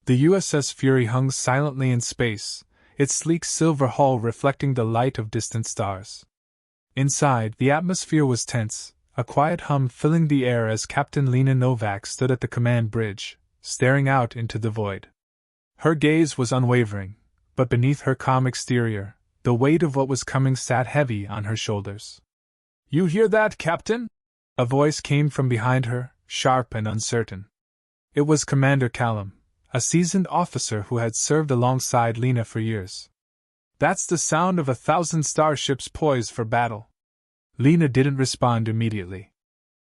The USS Fury hung silently in space, its sleek silver hull reflecting the light of distant stars. Inside, the atmosphere was tense, a quiet hum filling the air as Captain Lena Novak stood at the command bridge, staring out into the void. Her gaze was unwavering, but beneath her calm exterior, the weight of what was coming sat heavy on her shoulders. "You hear that, Captain?" A voice came from behind her, sharp and uncertain. It was Commander Callum, a seasoned officer who had served alongside Lena for years. "That's the sound of 1,000 starships poised for battle." Lena didn't respond immediately.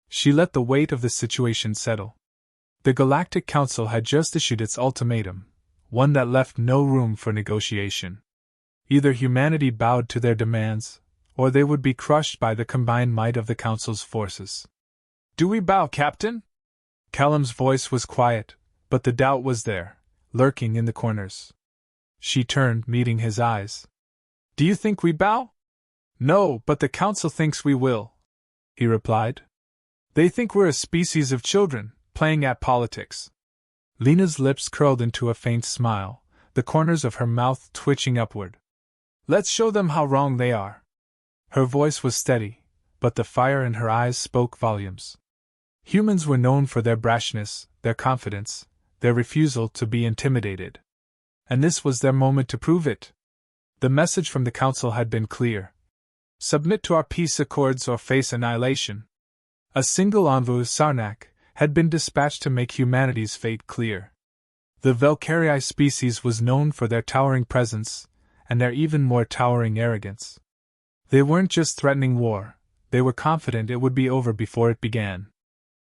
She let the weight of the situation settle. The Galactic Council had just issued its ultimatum, one that left no room for negotiation. Either humanity bowed to their demands, or they would be crushed by the combined might of the Council's forces. "Do we bow, Captain?" Callum's voice was quiet, but the doubt was there, lurking in the corners. She turned, meeting his eyes. "Do you think we bow?" "No, but the Council thinks we will," he replied. "They think we're a species of children, playing at politics." Lena's lips curled into a faint smile, the corners of her mouth twitching upward. "Let's show them how wrong they are." Her voice was steady, but the fire in her eyes spoke volumes. Humans were known for their brashness, their confidence, their refusal to be intimidated. And this was their moment to prove it. The message from the Council had been clear. Submit to our peace accords or face annihilation. A single envoy, Sarnak, had been dispatched to make humanity's fate clear. The Valkyrie species was known for their towering presence, and their even more towering arrogance. They weren't just threatening war, they were confident it would be over before it began.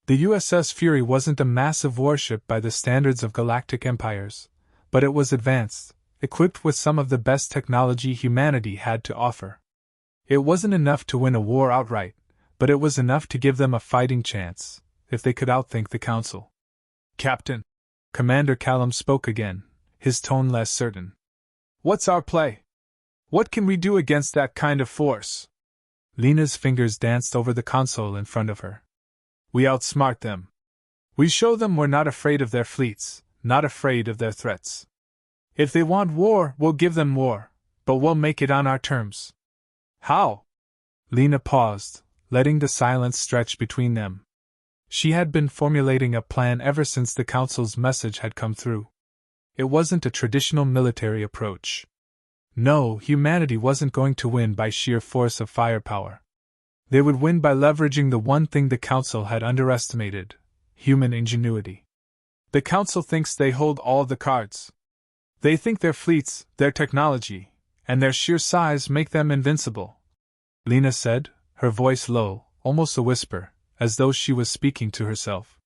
The USS Fury wasn't a massive warship by the standards of galactic empires, but it was advanced, equipped with some of the best technology humanity had to offer. It wasn't enough to win a war outright, but it was enough to give them a fighting chance, if they could outthink the Council. "Captain," Commander Callum spoke again, his tone less certain. "What's our play? What can we do against that kind of force?" Lena's fingers danced over the console in front of her. "We outsmart them. We show them we're not afraid of their fleets, not afraid of their threats. If they want war, we'll give them war, but we'll make it on our terms." "How?" Lena paused, letting the silence stretch between them. She had been formulating a plan ever since the Council's message had come through. It wasn't a traditional military approach. No, humanity wasn't going to win by sheer force of firepower. They would win by leveraging the one thing the Council had underestimated: human ingenuity. The Council thinks they hold all the cards. They think their fleets, their technology, and their sheer size make them invincible. Lena said, her voice low, almost a whisper, as though she was speaking to herself.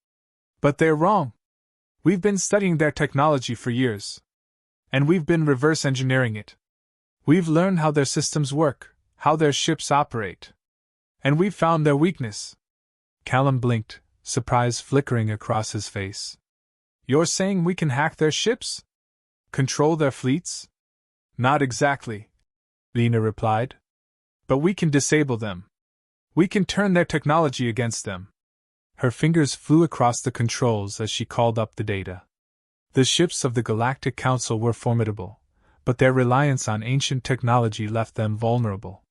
"But they're wrong. We've been studying their technology for years. And we've been reverse engineering it. We've learned how their systems work, how their ships operate. And we've found their weakness." Callum blinked, surprise flickering across his face. "You're saying we can hack their ships? Control their fleets?" "Not exactly," Lena replied. "But we can disable them. We can turn their technology against them." Her fingers flew across the controls as she called up the data. The ships of the Galactic Council were formidable, but their reliance on ancient technology left them vulnerable.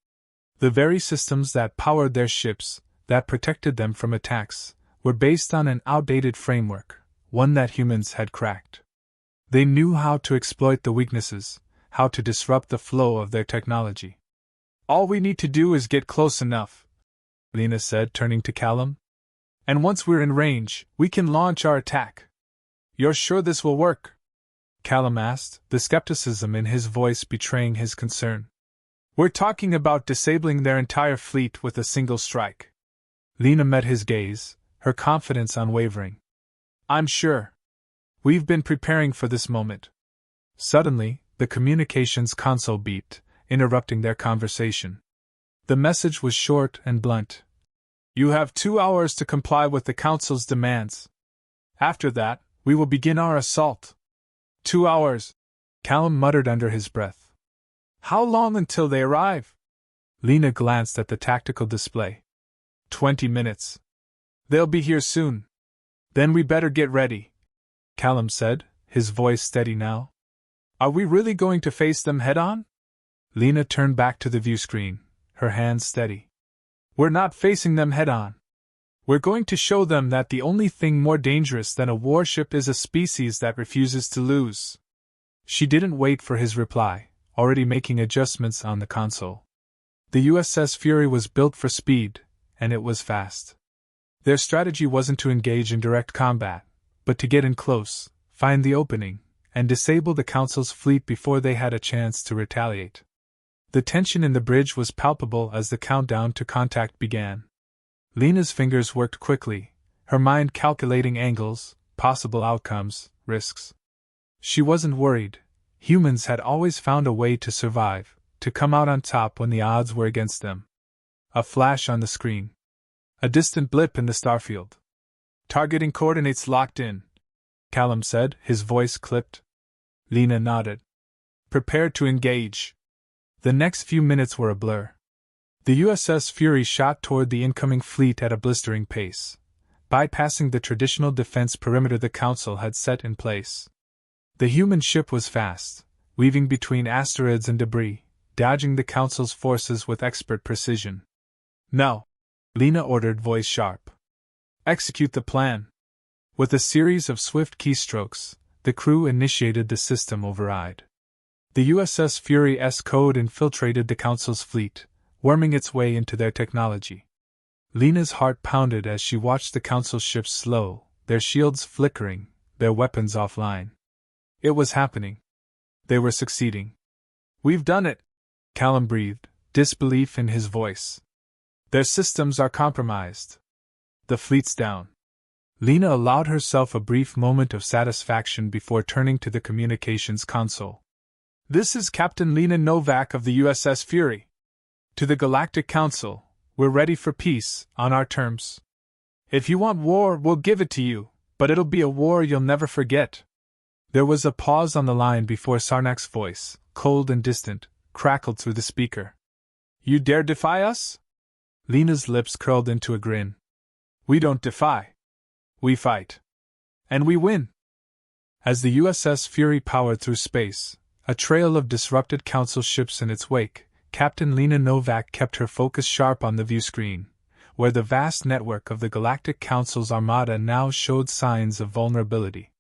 The very systems that powered their ships, that protected them from attacks, were based on an outdated framework, one that humans had cracked. They knew how to exploit the weaknesses, how to disrupt the flow of their technology. "All we need to do is get close enough," Lena said, turning to Callum. "And once we're in range, we can launch our attack." "You're sure this will work?" Callum asked, the skepticism in his voice betraying his concern. "We're talking about disabling their entire fleet with a single strike." Lena met his gaze, her confidence unwavering. "I'm sure. We've been preparing for this moment." Suddenly, the communications console beeped, interrupting their conversation. The message was short and blunt. "You have 2 hours to comply with the Council's demands. After that, we will begin our assault." 2 hours, Callum muttered under his breath. "How long until they arrive?" Lena glanced at the tactical display. 20 minutes. "They'll be here soon. Then we better get ready," Callum said, his voice steady now. Are we really going to face them head-on? Lena turned back to the view screen, her hands steady. We're not facing them head-on. We're going to show them that the only thing more dangerous than a warship is a species that refuses to lose. She didn't wait for his reply, already making adjustments on the console. The USS Fury was built for speed, and it was fast. Their strategy wasn't to engage in direct combat, but to get in close, find the opening, and disable the Council's fleet before they had a chance to retaliate. The tension in the bridge was palpable as the countdown to contact began. Lena's fingers worked quickly, her mind calculating angles, possible outcomes, risks. She wasn't worried. Humans had always found a way to survive, to come out on top when the odds were against them. A flash on the screen. A distant blip in the starfield. Targeting coordinates locked in, Callum said, his voice clipped. Lena nodded. Prepared to engage. The next few minutes were a blur. The USS Fury shot toward the incoming fleet at a blistering pace, bypassing the traditional defense perimeter the Council had set in place. The human ship was fast, weaving between asteroids and debris, dodging the Council's forces with expert precision. "Now," Lena ordered, voice sharp. "Execute the plan." With a series of swift keystrokes, the crew initiated the system override. The USS Fury's code infiltrated the Council's fleet, worming its way into their technology. Lena's heart pounded as she watched the Council ships slow, their shields flickering, their weapons offline. It was happening. They were succeeding. "We've done it," Callum breathed, disbelief in his voice. "Their systems are compromised. The fleet's down." Lena allowed herself a brief moment of satisfaction before turning to the communications console. "This is Captain Lena Novak of the USS Fury. To the Galactic Council, we're ready for peace, on our terms. If you want war, we'll give it to you, but it'll be a war you'll never forget." There was a pause on the line before Sarnak's voice, cold and distant, crackled through the speaker. "You dare defy us?" Lena's lips curled into a grin. "We don't defy. We fight. And we win." As the USS Fury powered through space, a trail of disrupted Council ships in its wake, Captain Lena Novak kept her focus sharp on the view screen, where the vast network of the Galactic Council's armada now showed signs of vulnerability.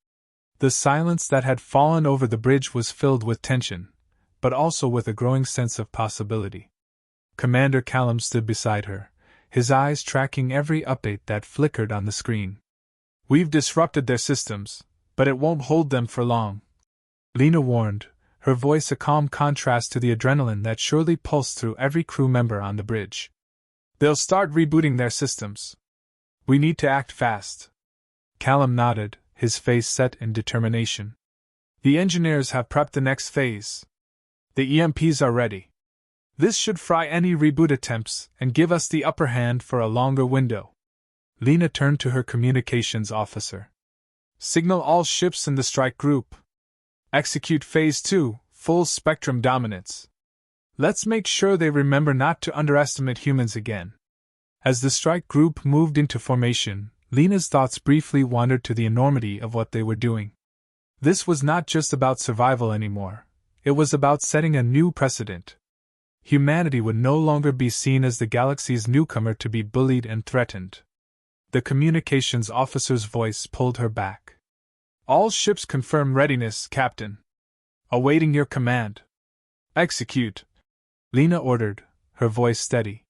The silence that had fallen over the bridge was filled with tension, but also with a growing sense of possibility. Commander Callum stood beside her, his eyes tracking every update that flickered on the screen. "We've disrupted their systems, but it won't hold them for long," Lena warned, her voice a calm contrast to the adrenaline that surely pulsed through every crew member on the bridge. "They'll start rebooting their systems. We need to act fast." Callum nodded, his face set in determination. "The engineers have prepped the next phase. The EMPs are ready. This should fry any reboot attempts and give us the upper hand for a longer window." Lena turned to her communications officer. "Signal all ships in the strike group. Execute Phase 2, full spectrum dominance. Let's make sure they remember not to underestimate humans again." As the strike group moved into formation, Lena's thoughts briefly wandered to the enormity of what they were doing. This was not just about survival anymore, it was about setting a new precedent. Humanity would no longer be seen as the galaxy's newcomer to be bullied and threatened. The communications officer's voice pulled her back. "All ships confirm readiness, Captain. Awaiting your command." "Execute," Lena ordered, her voice steady.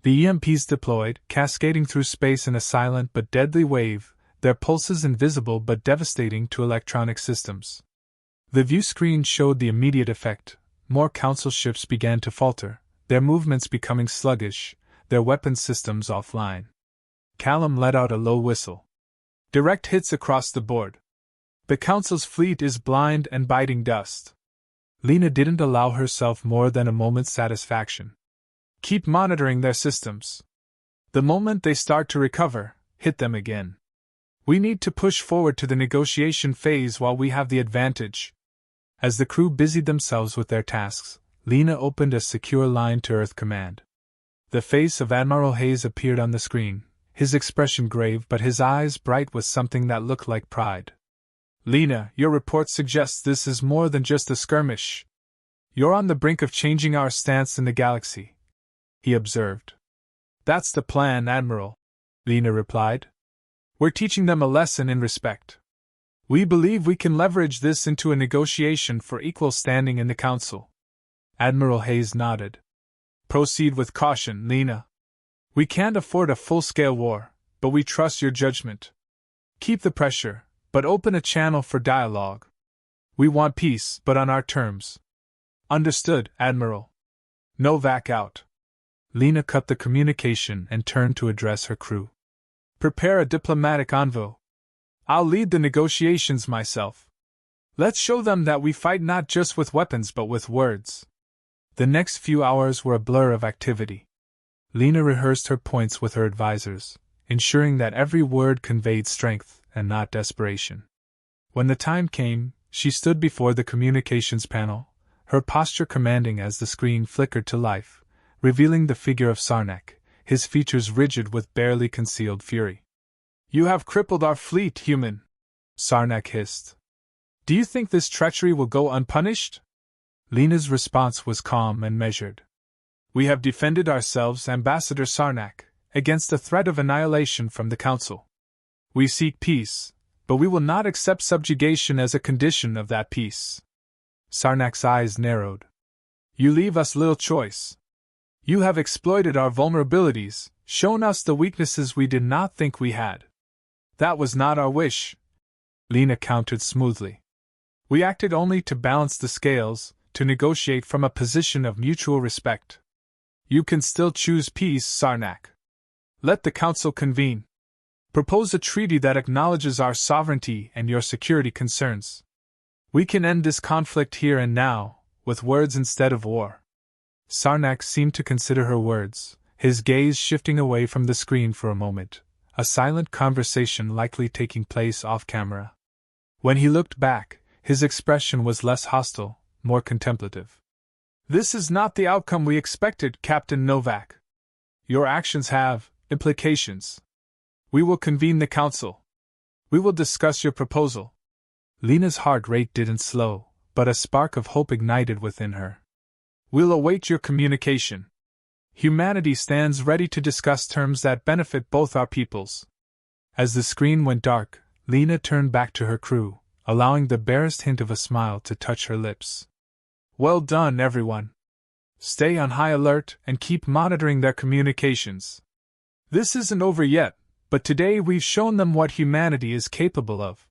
The EMPs deployed, cascading through space in a silent but deadly wave, their pulses invisible but devastating to electronic systems. The view screen showed the immediate effect. More Council ships began to falter, their movements becoming sluggish, their weapons systems offline. Callum let out a low whistle. "Direct hits across the board. The Council's fleet is blind and biting dust." Lena didn't allow herself more than a moment's satisfaction. "Keep monitoring their systems. The moment they start to recover, hit them again. We need to push forward to the negotiation phase while we have the advantage." As the crew busied themselves with their tasks, Lena opened a secure line to Earth Command. The face of Admiral Hayes appeared on the screen, his expression grave but his eyes bright with something that looked like pride. Lena, your report suggests this is more than just a skirmish. You're on the brink of changing our stance in the galaxy, he observed. That's the plan, Admiral, Lena replied. We're teaching them a lesson in respect. We believe we can leverage this into a negotiation for equal standing in the Council. Admiral Hayes nodded. Proceed with caution, Lena. We can't afford a full-scale war, but we trust your judgment. Keep the pressure, but open a channel for dialogue. We want peace, but on our terms. Understood, Admiral. Novak out. Lena cut the communication and turned to address her crew. Prepare a diplomatic envoy. I'll lead the negotiations myself. Let's show them that we fight not just with weapons but with words. The next few hours were a blur of activity. Lena rehearsed her points with her advisors, ensuring that every word conveyed strength and not desperation. When the time came, she stood before the communications panel, her posture commanding as the screen flickered to life, revealing the figure of Sarnak, his features rigid with barely concealed fury. You have crippled our fleet, human, Sarnak hissed. Do you think this treachery will go unpunished? Lena's response was calm and measured. We have defended ourselves, Ambassador Sarnak, against the threat of annihilation from the Council. We seek peace, but we will not accept subjugation as a condition of that peace. Sarnak's eyes narrowed. You leave us little choice. You have exploited our vulnerabilities, shown us the weaknesses we did not think we had. That was not our wish, Lena countered smoothly. We acted only to balance the scales, to negotiate from a position of mutual respect. You can still choose peace, Sarnak. Let the Council convene. Propose a treaty that acknowledges our sovereignty and your security concerns. We can end this conflict here and now, with words instead of war. Sarnak seemed to consider her words, his gaze shifting away from the screen for a moment, a silent conversation likely taking place off-camera. When he looked back, his expression was less hostile, more contemplative. This is not the outcome we expected, Captain Novak. Your actions have implications. We will convene the Council. We will discuss your proposal. Lena's heart rate didn't slow, but a spark of hope ignited within her. We'll await your communication. Humanity stands ready to discuss terms that benefit both our peoples. As the screen went dark, Lena turned back to her crew, allowing the barest hint of a smile to touch her lips. Well done, everyone. Stay on high alert and keep monitoring their communications. This isn't over yet, but today we've shown them what humanity is capable of.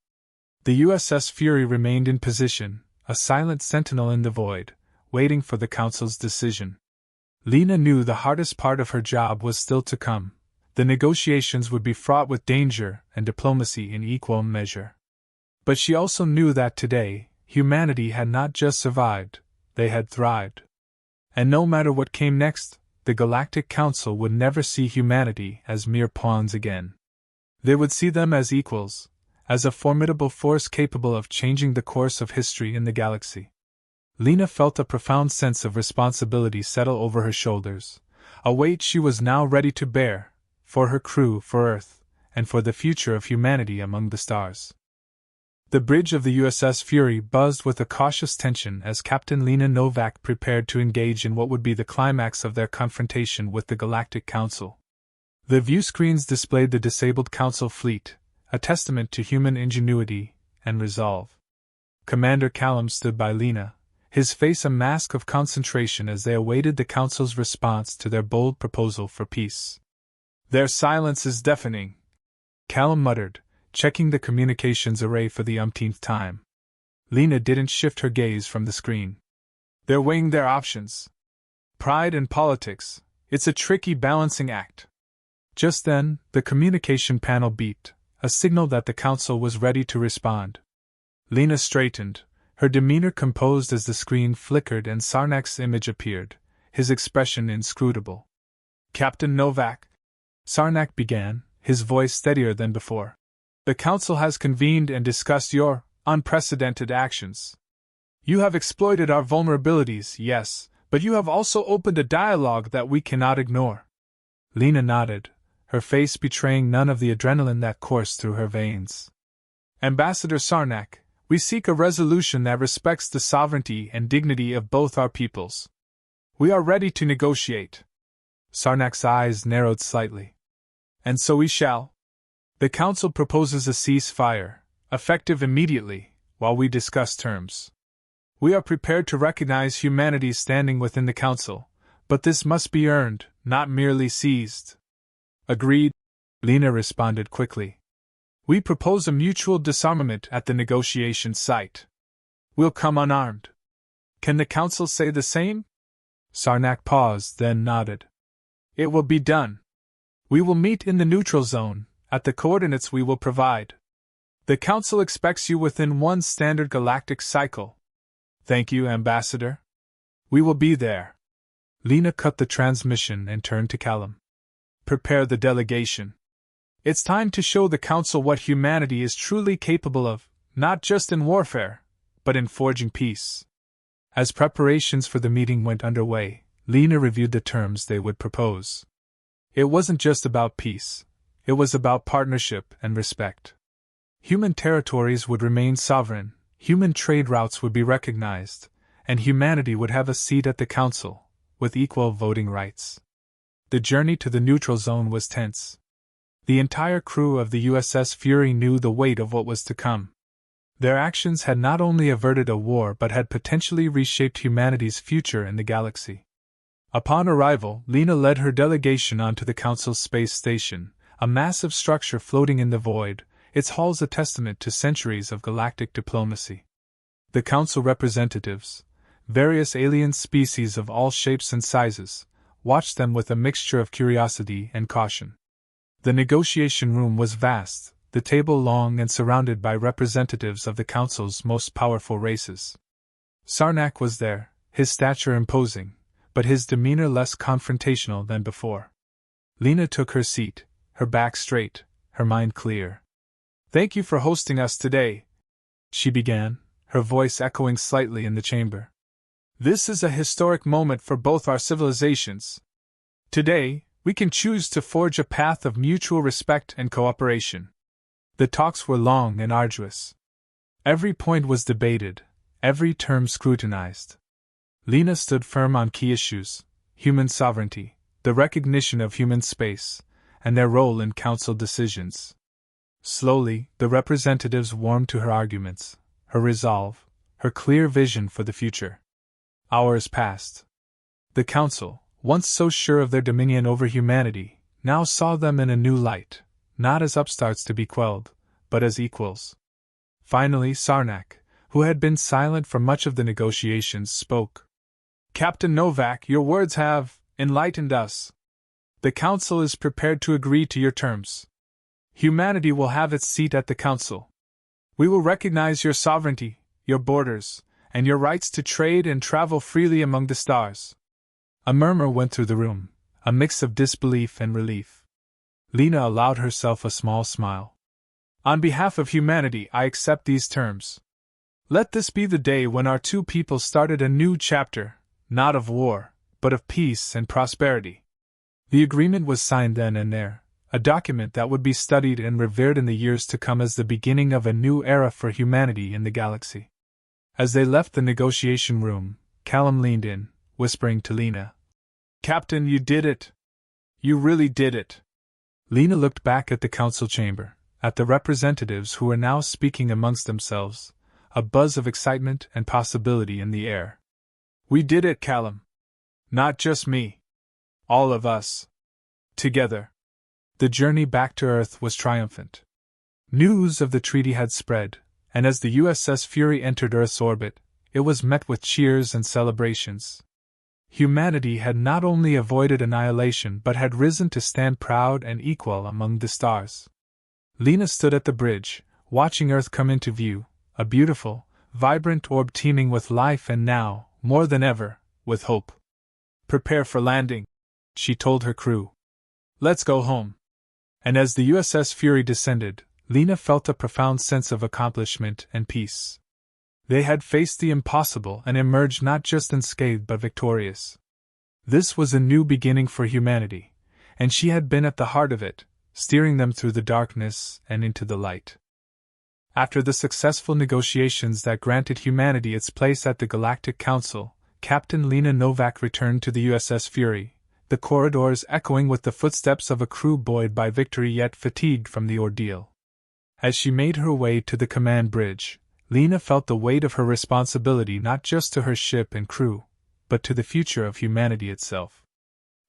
The USS Fury remained in position, a silent sentinel in the void, waiting for the Council's decision. Lena knew the hardest part of her job was still to come. The negotiations would be fraught with danger and diplomacy in equal measure. But she also knew that today, humanity had not just survived, they had thrived. And no matter what came next, the Galactic Council would never see humanity as mere pawns again. They would see them as equals, as a formidable force capable of changing the course of history in the galaxy. Lena felt a profound sense of responsibility settle over her shoulders, a weight she was now ready to bear, for her crew, for Earth, and for the future of humanity among the stars. The bridge of the USS Fury buzzed with a cautious tension as Captain Lena Novak prepared to engage in what would be the climax of their confrontation with the Galactic Council. The view screens displayed the disabled Council fleet, a testament to human ingenuity and resolve. Commander Callum stood by Lena, his face a mask of concentration as they awaited the Council's response to their bold proposal for peace. Their silence is deafening, Callum muttered, checking the communications array for the umpteenth time. Lena didn't shift her gaze from the screen. They're weighing their options. Pride and politics, it's a tricky balancing act. Just then, the communication panel beeped, a signal that the Council was ready to respond. Lena straightened, her demeanor composed as the screen flickered and Sarnak's image appeared, his expression inscrutable. Captain Novak, Sarnak began, his voice steadier than before. The Council has convened and discussed your unprecedented actions. You have exploited our vulnerabilities, yes, but you have also opened a dialogue that we cannot ignore. Lena nodded, her face betraying none of the adrenaline that coursed through her veins. Ambassador Sarnak, We seek a resolution that respects the sovereignty and dignity of both our peoples. We are ready to negotiate. Sarnak's eyes narrowed slightly. And so we shall. The Council proposes a ceasefire, effective immediately, while we discuss terms. We are prepared to recognize humanity's standing within the Council, but this must be earned, not merely seized. Agreed, Lena responded quickly. We propose a mutual disarmament at the negotiation site. We'll come unarmed. Can the Council say the same? Sarnak paused, then nodded. It will be done. We will meet in the neutral zone, at the coordinates we will provide. The Council expects you within one standard galactic cycle. Thank you, Ambassador. We will be there. Lena cut the transmission and turned to Callum. Prepare the delegation. It's time to show the Council what humanity is truly capable of, not just in warfare, but in forging peace. As preparations for the meeting went underway, Lena reviewed the terms they would propose. It wasn't just about peace, it was about partnership and respect. Human territories would remain sovereign, human trade routes would be recognized, and humanity would have a seat at the Council, with equal voting rights. The journey to the neutral zone was tense. The entire crew of the USS Fury knew the weight of what was to come. Their actions had not only averted a war but had potentially reshaped humanity's future in the galaxy. Upon arrival, Lena led her delegation onto the Council's space station, a massive structure floating in the void, its halls a testament to centuries of galactic diplomacy. The Council representatives, various alien species of all shapes and sizes, watched them with a mixture of curiosity and caution. The negotiation room was vast, the table long and surrounded by representatives of the Council's most powerful races. Sarnak was there, his stature imposing, but his demeanor less confrontational than before. Lena took her seat, her back straight, her mind clear. Thank you for hosting us today, she began, her voice echoing slightly in the chamber. This is a historic moment for both our civilizations. Today, we can choose to forge a path of mutual respect and cooperation. The talks were long and arduous. Every point was debated, every term scrutinized. Lena stood firm on key issues: human sovereignty, the recognition of human space, and their role in Council decisions. Slowly, the representatives warmed to her arguments, her resolve, her clear vision for the future. Hours passed. The Council, once so sure of their dominion over humanity, now saw them in a new light, not as upstarts to be quelled, but as equals. Finally, Sarnak, who had been silent for much of the negotiations, spoke. Captain Novak, your words have enlightened us. The Council is prepared to agree to your terms. Humanity will have its seat at the Council. We will recognize your sovereignty, your borders, and your rights to trade and travel freely among the stars. A murmur went through the room, a mix of disbelief and relief. Lena allowed herself a small smile. On behalf of humanity, I accept these terms. Let this be the day when our two peoples started a new chapter, not of war, but of peace and prosperity. The agreement was signed then and there, a document that would be studied and revered in the years to come as the beginning of a new era for humanity in the galaxy. As they left the negotiation room, Callum leaned in, whispering to Lena, Captain, you did it. You really did it. Lena looked back at the Council chamber, at the representatives who were now speaking amongst themselves, a buzz of excitement and possibility in the air. We did it, Callum. Not just me. All of us. Together. The journey back to Earth was triumphant. News of the treaty had spread, and as the USS Fury entered Earth's orbit, it was met with cheers and celebrations. Humanity had not only avoided annihilation but had risen to stand proud and equal among the stars. Lena stood at the bridge, watching Earth come into view, a beautiful, vibrant orb teeming with life and now, more than ever, with hope. Prepare for landing, she told her crew. Let's go home. And as the USS Fury descended, Lena felt a profound sense of accomplishment and peace. They had faced the impossible and emerged not just unscathed but victorious. This was a new beginning for humanity, and she had been at the heart of it, steering them through the darkness and into the light. After the successful negotiations that granted humanity its place at the Galactic Council, Captain Lena Novak returned to the USS Fury, the corridors echoing with the footsteps of a crew buoyed by victory yet fatigued from the ordeal. As she made her way to the command bridge, Lena felt the weight of her responsibility not just to her ship and crew, but to the future of humanity itself.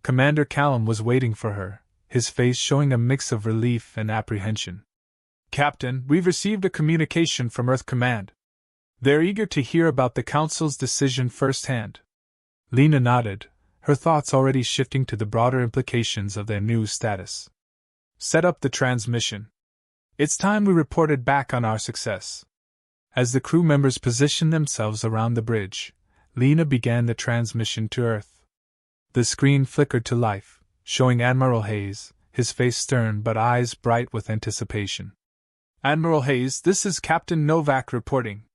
Commander Callum was waiting for her, his face showing a mix of relief and apprehension. "Captain, we've received a communication from Earth Command. They're eager to hear about the Council's decision firsthand." Lena nodded, her thoughts already shifting to the broader implications of their new status. "Set up the transmission. It's time we reported back on our success." As the crew members positioned themselves around the bridge, Lena began the transmission to Earth. The screen flickered to life, showing Admiral Hayes, his face stern but eyes bright with anticipation. "Admiral Hayes, this is Captain Novak reporting.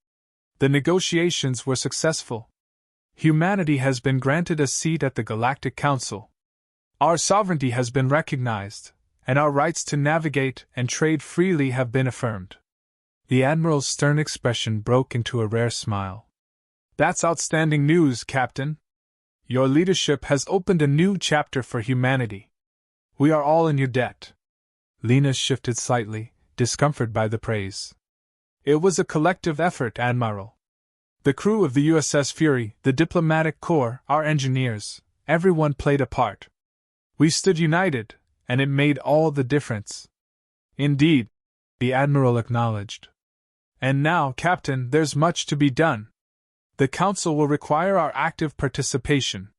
The negotiations were successful. Humanity has been granted a seat at the Galactic Council. Our sovereignty has been recognized, and our rights to navigate and trade freely have been affirmed." The Admiral's stern expression broke into a rare smile. "That's outstanding news, Captain. Your leadership has opened a new chapter for humanity. We are all in your debt." Lena shifted slightly, discomforted by the praise. "It was a collective effort, Admiral. The crew of the USS Fury, the diplomatic corps, our engineers, everyone played a part. We stood united, and it made all the difference." "Indeed," the Admiral acknowledged. "And now, Captain, there's much to be done. The Council will require our active participation.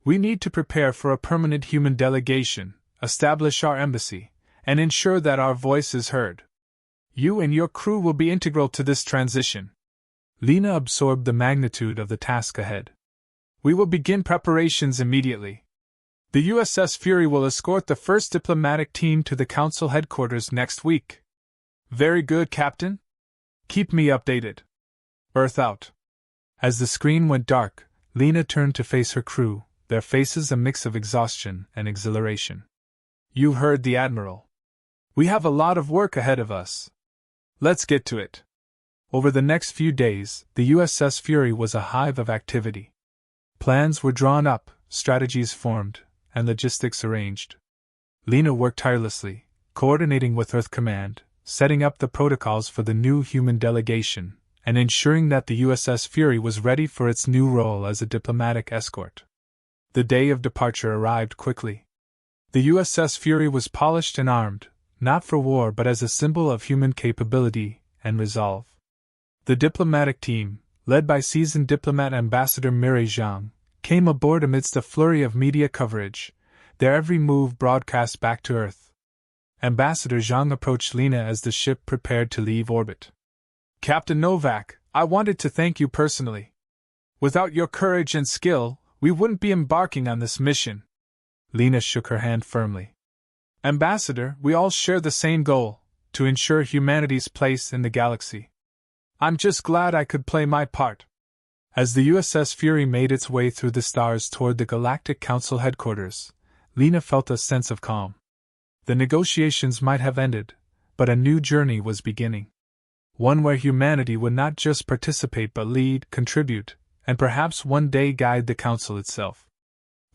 We need to prepare for a permanent human delegation, establish our embassy, and ensure that our voice is heard. You and your crew will be integral to this transition." Lena absorbed the magnitude of the task ahead. "We will begin preparations immediately. The USS Fury will escort the first diplomatic team to the Council headquarters next week." "Very good, Captain. Keep me updated. Earth out." As the screen went dark, Lena turned to face her crew, their faces a mix of exhaustion and exhilaration. "You heard the Admiral. We have a lot of work ahead of us. Let's get to it." Over the next few days, the USS Fury was a hive of activity. Plans were drawn up, strategies formed, and logistics arranged. Lena worked tirelessly, coordinating with Earth Command, setting up the protocols for the new human delegation, and ensuring that the USS Fury was ready for its new role as a diplomatic escort. The day of departure arrived quickly. The USS Fury was polished and armed, not for war but as a symbol of human capability and resolve. The diplomatic team, led by seasoned diplomat Ambassador Mireille Zhang, came aboard amidst a flurry of media coverage, their every move broadcast back to Earth. Ambassador Zhang approached Lena as the ship prepared to leave orbit. "Captain Novak, I wanted to thank you personally. Without your courage and skill, we wouldn't be embarking on this mission." Lena shook her hand firmly. "Ambassador, we all share the same goal, to ensure humanity's place in the galaxy. I'm just glad I could play my part." As the USS Fury made its way through the stars toward the Galactic Council headquarters, Lena felt a sense of calm. The negotiations might have ended, but a new journey was beginning. One where humanity would not just participate but lead, contribute, and perhaps one day guide the Council itself.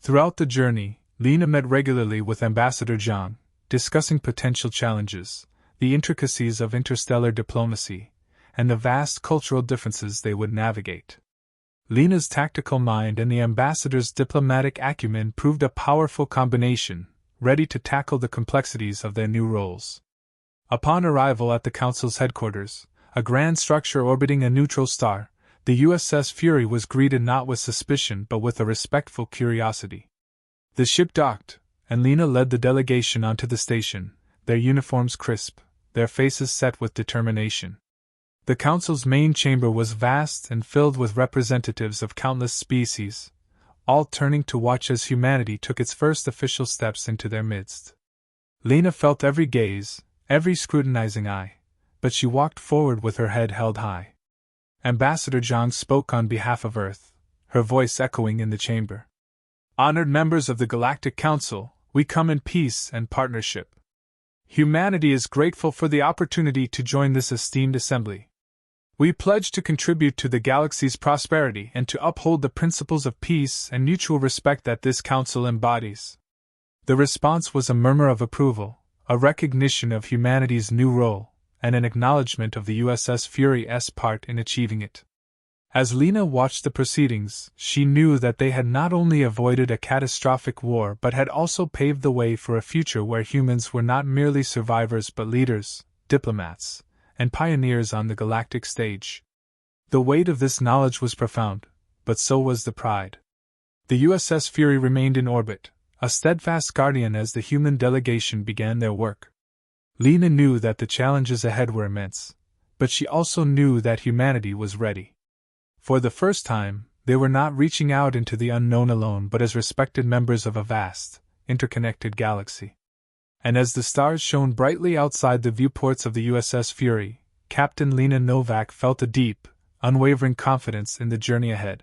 Throughout the journey, Lena met regularly with Ambassador Zhang, discussing potential challenges, the intricacies of interstellar diplomacy, and the vast cultural differences they would navigate. Lena's tactical mind and the ambassador's diplomatic acumen proved a powerful combination, ready to tackle the complexities of their new roles. Upon arrival at the Council's headquarters, a grand structure orbiting a neutral star, the USS Fury was greeted not with suspicion but with a respectful curiosity. The ship docked, and Lena led the delegation onto the station, their uniforms crisp, their faces set with determination. The Council's main chamber was vast and filled with representatives of countless species, all turning to watch as humanity took its first official steps into their midst. Lena felt every gaze, every scrutinizing eye, but she walked forward with her head held high. Ambassador Zhang spoke on behalf of Earth, her voice echoing in the chamber. "Honored members of the Galactic Council, we come in peace and partnership. Humanity is grateful for the opportunity to join this esteemed assembly. We pledge to contribute to the galaxy's prosperity and to uphold the principles of peace and mutual respect that this council embodies." The response was a murmur of approval, a recognition of humanity's new role, and an acknowledgement of the USS Fury's part in achieving it. As Lena watched the proceedings, she knew that they had not only avoided a catastrophic war but had also paved the way for a future where humans were not merely survivors but leaders, diplomats, and pioneers on the galactic stage. The weight of this knowledge was profound, but so was the pride. The USS Fury remained in orbit, a steadfast guardian as the human delegation began their work. Lena knew that the challenges ahead were immense, but she also knew that humanity was ready. For the first time, they were not reaching out into the unknown alone but as respected members of a vast, interconnected galaxy. And as the stars shone brightly outside the viewports of the USS Fury, Captain Lena Novak felt a deep, unwavering confidence in the journey ahead.